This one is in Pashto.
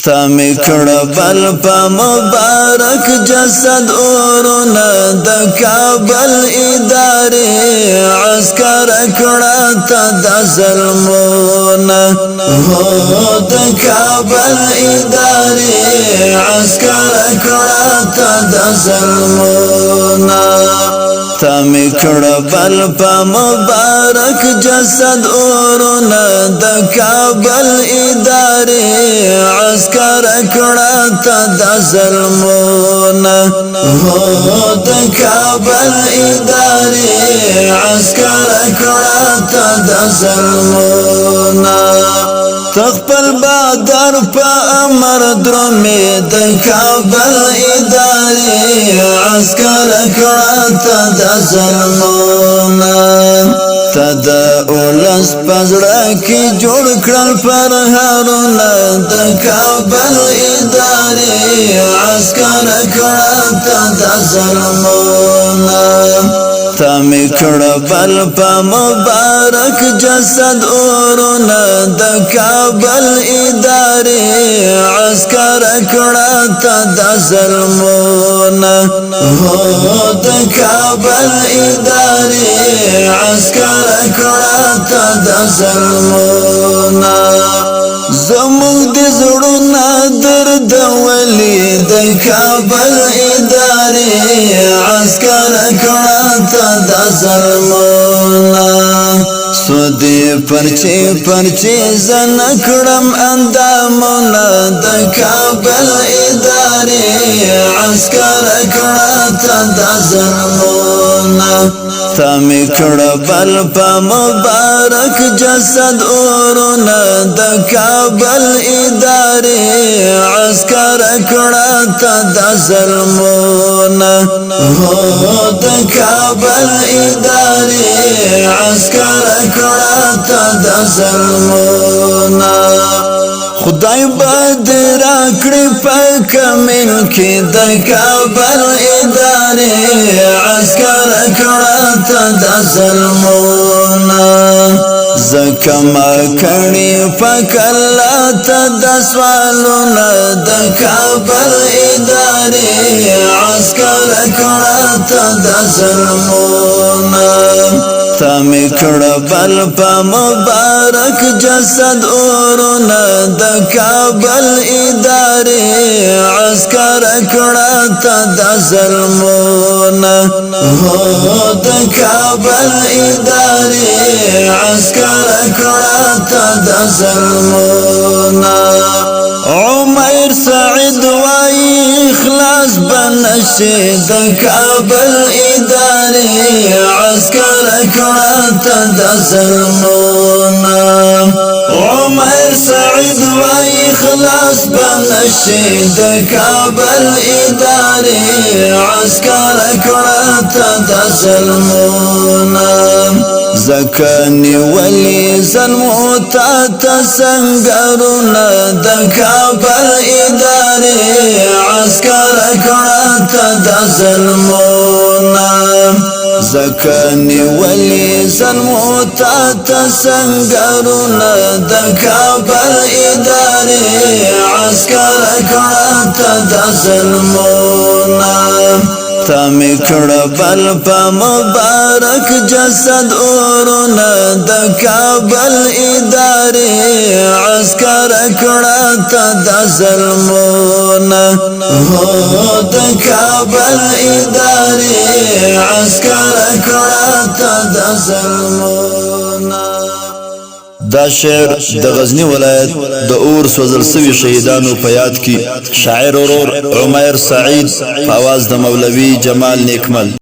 تامی کڑبل پا مبارک جسد اورنا دا کابل اداری عسکر کڑاتا دا ظلمونا دا کابل اداری عسکر کڑاتا دا ظلمونا تامی کڑبل پا مبارک جسد اورنا دا کابل اداری عسکر کڑاتا دا ظلمونا دا کابل اداری عسکر کڑاتا دا ظلمونا تخپل بادر پا امر درمی دا کابل اداری عسکر کڑاتا دا ظلمونا تدا اولس پزڑا کی جوڑ کرل پر ہارونا دا کابل اداری عسکر کڑاتا دا ظلمونا تامی کڑبل پا مبارک جسد اورنا دا کابل اداری عسکر کڑاتا دا ظلمونا دا کابل اداری عسکر کڑاتا دا ظلمونا زمون دی زڑونا درد ولی دا کابل اداری عسکر کڑاتا دا ظلمونا سودی پرچی پرچی زنکڑم اندامونا دا کابل اداری عسکر کڑاتا دا ظلمونا تامی کڑبل پا مبارک جسد اورنا دا کابل اداری عسکر کڑاتا دا ظلمونا دا کابل اداری عسکر کڑاتا دا ظلمونا خدای بدر اکڑی پا کمل کی دا کابل اداری عسکر کڑاتا دا ظلمونا زکما کڑی پا کلاتا دا سوالونا دا کابل اداری عسکر کڑاتا دا ظلمونا تامی کڑبل پا مبارک جسد اورنا دا کابل اداری عسکر کڑاتا دا ظلمونا دا کابل اداری عسکر کڑاتا دا ظلمونا عمیر سعید وائی اخلاص بنشی دا کابل اداری عسکر کڑاتا دا ظلمونا عمیر سعید وائی اخلاص بنشی دا کابل اداری عسکر کڑاتا دا ظلمونا زکانی ولی ظلمو تا تسنگرونا دا کابل اداری عسکر کڑاتا دا ظلمونا زکانی ولی ظلمو تا تسنگرونا دا کابل اداری عسکر کڑاتا دا ظلمونا تامی کڑبل پا مبارک جسد اورنا دا کابل اداری عسکر کڑاتا دا ظلمونا دا کابل اداری عسکر کڑاتا دا ظلمونا دا شعر د غزنی ولایت د اور سوزل سوی شهیدانو په یاد کی شاعر اورور عمیر سعید په आवाज د مولوی جمال نیکمل